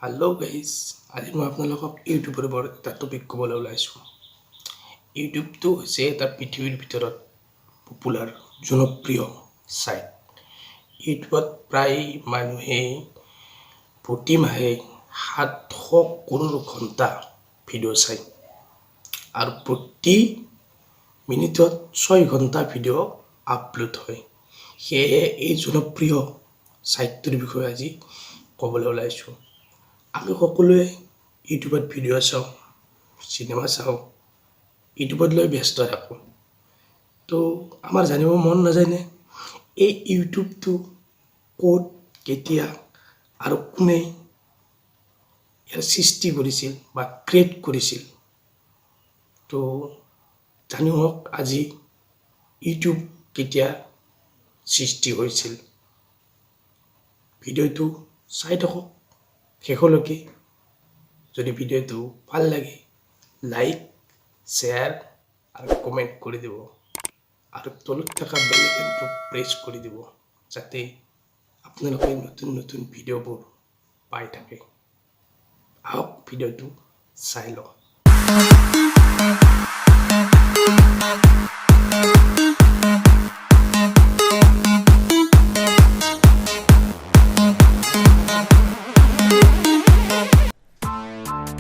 Hello' guys, আজি মই আপোনালোকক ইউটিউবৰ ওপৰত এটা টপিক ক'বলৈ ওলাইছোঁ। ইউটিউবটো হৈছে এটা পৃথিৱীৰ ভিতৰত পপুলাৰ জনপ্ৰিয় ছাইট। ইউটিউবত প্ৰায় মানুহে প্ৰতিমাহে 700 কৰোৰ ঘণ্টা ভিডিঅ' চায় আৰু প্ৰতি মিনিটত 6 ঘণ্টা ভিডিঅ' আপলোড হয়। সেয়েহে এই জনপ্ৰিয় ছাইটটোৰ বিষয়ে আজি ক'বলৈ ওলাইছোঁ। আমি সকলোৱে ইউটিউবত ভিডিঅ' চাওঁ, চিনেমা চাওঁ, ইউটিউবত লৈ ব্যস্ত থাকোঁ। তো আমাৰ জানিব মন নাযায়নে এই ইউটিউবটো ক'ত, কেতিয়া আৰু কোনে ইয়াৰ সৃষ্টি কৰিছিল বা ক্ৰিয়েট কৰিছিল। তো জানি হওক আজি ইউটিউব কেতিয়া সৃষ্টি হৈছিল। ভিডিঅ'টো চাই থাকক শেষলৈকে। যদি ভিডিঅ'টো ভাল লাগে লাইক, শ্বেয়াৰ আৰু কমেণ্ট কৰি দিব আৰু তলত থকা বেল আইকনটো প্ৰেছ কৰি দিব যাতে আপোনালোকে নতুন নতুন ভিডিঅ'বোৰ পাই থাকে। আহক ভিডিঅ'টো চাই লওক।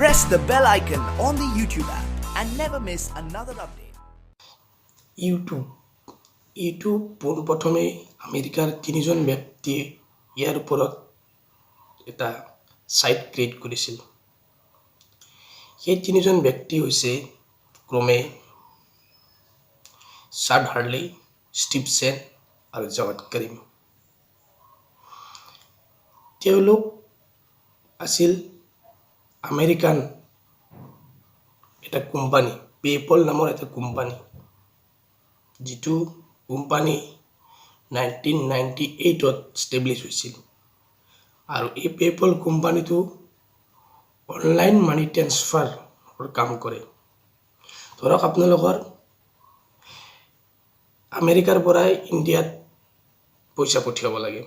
Press the bell icon on the YouTube app and never miss another update. YouTube পোনপ্ৰথমে আমেৰিকাৰ 3জন ব্যক্তিয়ে ইয়াৰ ওপৰত এটা ছাইট ক্ৰিয়েট কৰিছিল। সেই 3জন ব্যক্তি হৈছে ক্ৰমে চাড হাৰ্লি, ষ্টিভ চেন আৰু জাৱাদ কৰিম। তেওঁলোক আছিল আমেৰিকান এটা কোম্পানী, পেপল নামৰ এটা কোম্পানী, যিটো কোম্পানী 1998ত ষ্টেব্লিছ হৈছিল। আৰু এই পেপল কোম্পানীটো অনলাইন মানি ট্ৰেন্সফাৰৰ কাম কৰে। ধৰক আপোনালোকৰ আমেৰিকাৰ পৰাই ইণ্ডিয়াত পইচা পঠিয়াব লাগে,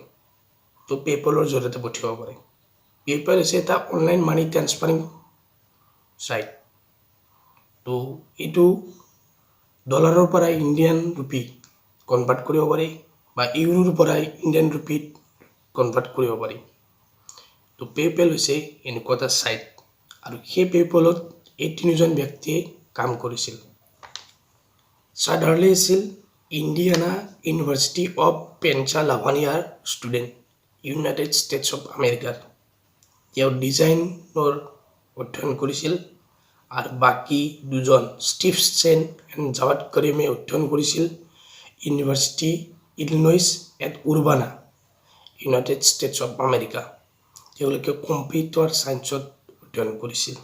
তো পেপলৰ জৰিয়তে পঠিয়াব পাৰে। পেপল হৈছে এটা অনলাইন মানি ট্ৰেন্সফাৰিং ছাইট। তো এইটো ডলাৰৰ পৰা ইণ্ডিয়ান ৰুপি কনভাৰ্ট কৰিব পাৰি বা ইউৰোৰ পৰা ইণ্ডিয়ান ৰুপিত কনভাৰ্ট কৰিব পাৰি। তো পেপল হৈছে এনেকুৱা এটা ছাইট আৰু সেই পেপলত এই 3জন ব্যক্তিয়ে কাম কৰিছিল। চাড হাৰ্লি আছিল ইণ্ডিয়ানা ইউনিভাৰ্চিটি অৱ পেনচালভানিয়াৰ ষ্টুডেণ্ট, ইউনাইটেড ষ্টেটছ অৱ আমেৰিকাৰ। তেওঁ ডিজাইনৰ অধ্যয়ন কৰিছিল আৰু বাকী দুজন ষ্টিভ চেন এণ্ড জাৱাদ কৰিমে অধ্যয়ন কৰিছিল university Illinois at Urbana, United States of America. তেওঁলোকে কম্পিউটাৰ ছায়েন্সত অধ্যয়ন কৰিছিল।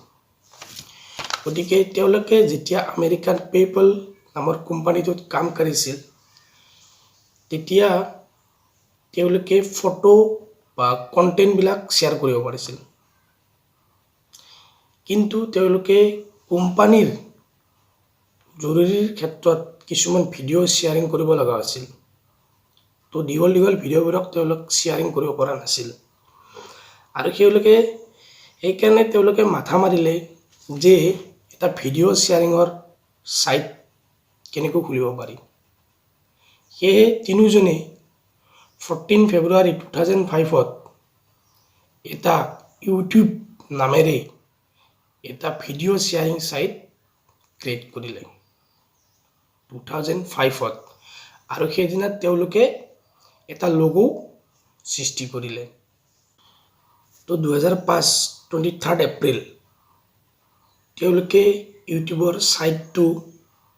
গতিকে তেওঁলোকে যেতিয়া আমেৰিকান পেপল নামৰ কোম্পানীটোত কাম কৰিছিল তেতিয়া তেওঁলোকে ফটো বা কণ্টেণ্টবিলাক শ্বেয়াৰ কৰিব পাৰিছিল। কিন্তু তেওঁলোকে কোম্পানীৰ জৰুৰীৰ ক্ষেত্ৰত কিছুমান ভিডিঅ' শ্বেয়াৰিং কৰিব লগা আছিল। তো দীঘল ভিডিঅ'বোৰক তেওঁলোক শ্বেয়াৰিং কৰিব পৰা নাছিল। আৰু সেইকাৰণে তেওঁলোকে মাথা মাৰিলে যে এটা ভিডিঅ' শ্বেয়াৰিঙৰ ছাইট কেনেকৈ খুলিব পাৰি। সেয়ে 3জনে 14 ফেব্ৰুৱাৰী 2005ত এটা ইউটিউব নামেৰে এটা ভিডিঅ' শ্বেয়াৰিং ছাইট ক্ৰিয়েট কৰিলে 2005ত। আৰু সেইদিনা তেওঁলোকে এটা লগো সৃষ্টি কৰিলে। তো 2005 23 এপ্ৰিল তেওঁলোকে ইউটিউবৰ ছাইটটো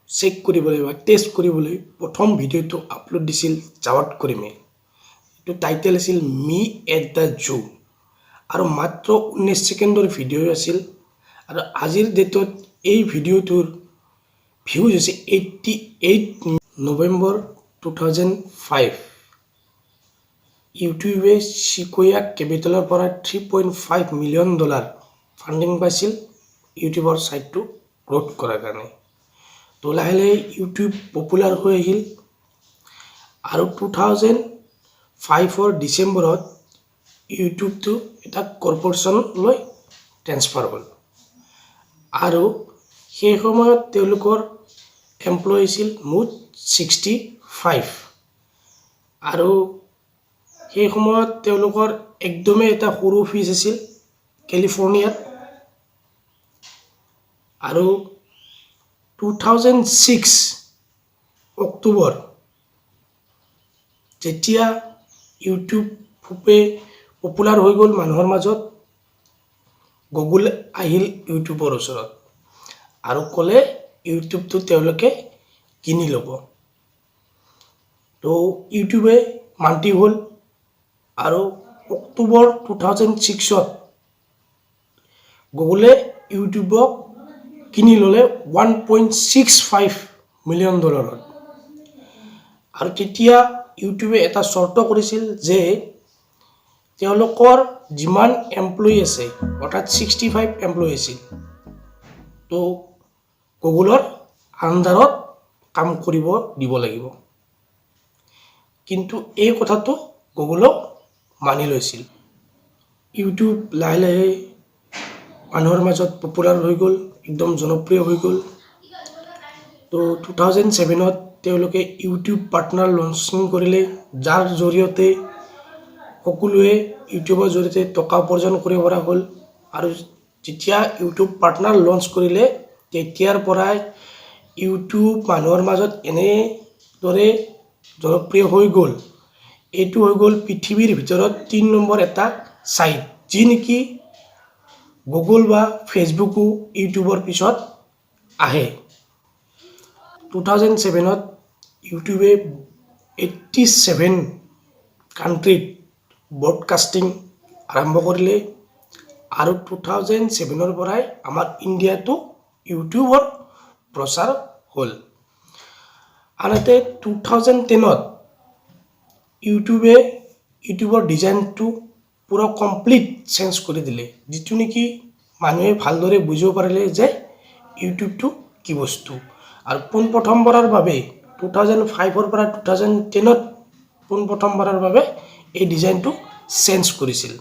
চেক কৰিবলৈ বা টেষ্ট কৰিবলৈ প্ৰথম ভিডিঅ'টো আপলোড দিছিল জাৱাদ কৰিমে। এইটো টাইটেল আছিল মি এট দ্য জু আৰু মাত্ৰ 19 ছেকেণ্ডৰ ভিডিঅ' আছিল। আৰু আজিৰ ডেটত এই ভিডিঅ'টোৰ ভিউজ হৈছে 88। নৱেম্বৰ 2005 ইউটিউবে চিকোয়া কেপিটেলৰ পৰা $3.5 মিলিয়ন ফাণ্ডিং পাইছিল ইউটিউবৰ ছাইটটো গ্ৰ'থ কৰাৰ কাৰণে। তো লাহে লাহে ইউটিউব পপুলাৰ হৈ আহিল আৰু 2005 ডিচেম্বৰত ইউটিউবটো এটা কৰ্পৰেশ্যনলৈ ট্ৰেন্সফাৰ হ'ল আৰু সেই সময়ত তেওঁলোকৰ এমপ্লয়ী আছিল মুঠ 65 আৰু সেই সময়ত তেওঁলোকৰ একদমেই এটা সৰু অফিচ আছিল কেলিফৰ্ণিয়াত আৰু 2006 অক্টোবৰ যেতিয়া ইউটিউব খুবেই পপুলাৰ হৈ গ'ল মানুহৰ মাজত গুগল আহিল ইউটিউবৰ ওচৰত আৰু ক'লে ইউটিউবটো তেওঁলোকে কিনি ল'ব তো ইউটিউবে মান্তি হ'ল আৰু অক্টোবৰ 2006ত গুগলে ইউটিউবক কিনি ল'লে $1.65 মিলিয়ন আৰু তেতিয়া ইউটিউবে এটা চৰ্ত কৰিছিল যে তেওঁলোকৰ যিমান এমপ্লয়ী আছে অৰ্থাৎ 65 এমপ্লয়ী আছিল তো গুগলৰ আণ্ডাৰত কাম কৰিব দিব লাগিব কিন্তু এই কথাটো গুগলক মানি লৈছিল ইউটিউব লাহে লাহে মানুহৰ মাজত পপুলাৰ হৈ গ'ল একদম জনপ্ৰিয় হৈ গ'ল তো 2007ত তেওঁলোকে ইউটিউব পাৰ্টনাৰ লঞ্চিং কৰিলে যাৰ জৰিয়তে সকলোৱে ইউটিউবৰ জৰিয়তে টকা উপাৰ্জন কৰিব পৰা হ'ল আৰু যেতিয়া ইউটিউব পাৰ্টনাৰ লঞ্চ কৰিলে তেতিয়াৰ পৰাই ইউটিউব মানুহৰ মাজত এনেদৰে জনপ্ৰিয় হৈ গ'ল এইটো হৈ গ'ল পৃথিৱীৰ ভিতৰত 3 নম্বৰ এটা ছাইট যি নেকি গুগল বা ফেচবুকো ইউটিউবৰ পিছত আহে 2007ত ইউটিউবে 87 কাণ্ট্ৰিত ব্ৰডকাষ্টিং আৰম্ভ কৰিলে আৰু 2007ৰ পৰাই আমাৰ ইণ্ডিয়াতো ইউটিউবৰ প্ৰচাৰ হ'ল আনহাতে 2010ত ইউটিউবৰ ডিজাইনটো পুৰা কমপ্লিট চেঞ্জ কৰি দিলে যিটো নেকি মানুহে ভালদৰে বুজিব পাৰিলে যে ইউটিউবটো কি বস্তু আৰু পোনপ্ৰথমবাৰৰ বাবে 2005ৰ পৰা 2010ত পোনপ্ৰথমবাৰৰ বাবে এই ডিজাইনটো চেঞ্জ কৰিছিল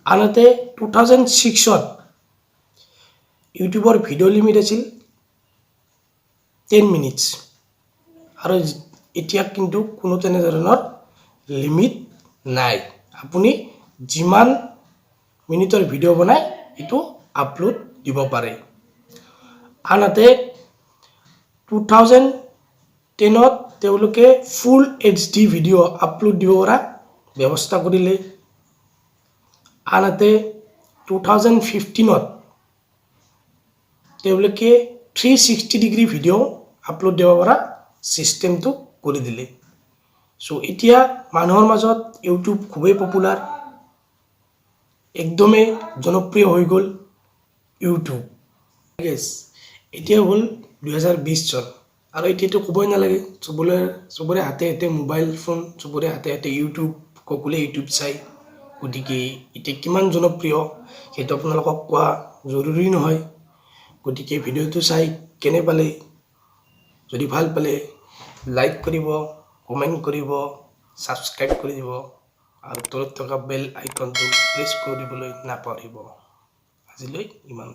আনহাতে 2006ত ইউটিউবৰ ভিডিঅ' লিমিট আছিল 10 মিনিটছ আৰু এতিয়া কিন্তু কোনো তেনেধৰণৰ লিমিট নাই আপুনি যিমান মিনিটৰ ভিডিঅ' বনায় এইটো আপলোড দিব পাৰে আনহাতে 2010ত তেওঁলোকে ফুল HD ভিডিঅ' আপলোড দিব পৰা ব্যৱস্থা কৰিলে আনহাতে 2015ত তেওঁলোকে 360 ডিগ্ৰী ভিডিঅ' আপলোড দিব পৰা চিষ্টেমটো কৰি দিলে চ' এতিয়া মানুহৰ মাজত ইউটিউব খুবেই পপুলাৰ একদমেই জনপ্ৰিয় হৈ গ'ল ইউটিউব এতিয়া হ'ল 2020 চন আৰু এতিয়াতো ক'বই নালাগে চবৰে হাতে হাতে মোবাইল ফোন চবৰে হাতে হাতে ইউটিউব সকলোৱে ইউটিউব চাই গতিকে এতিয়া কিমান জনপ্ৰিয় সেইটো আপোনালোকক কোৱা জৰুৰী নহয় গতিকে ভিডিঅ'টো চাই কেনে পালে যদি ভাল পালে লাইক কৰিব কমেণ্ট কৰিব ছাবস্ক্ৰাইব কৰি দিব আৰু তলত থকা বেল আইকনটো প্ৰেছ কৰি দিবলৈ নাপাহৰিব আজিলৈ ইমান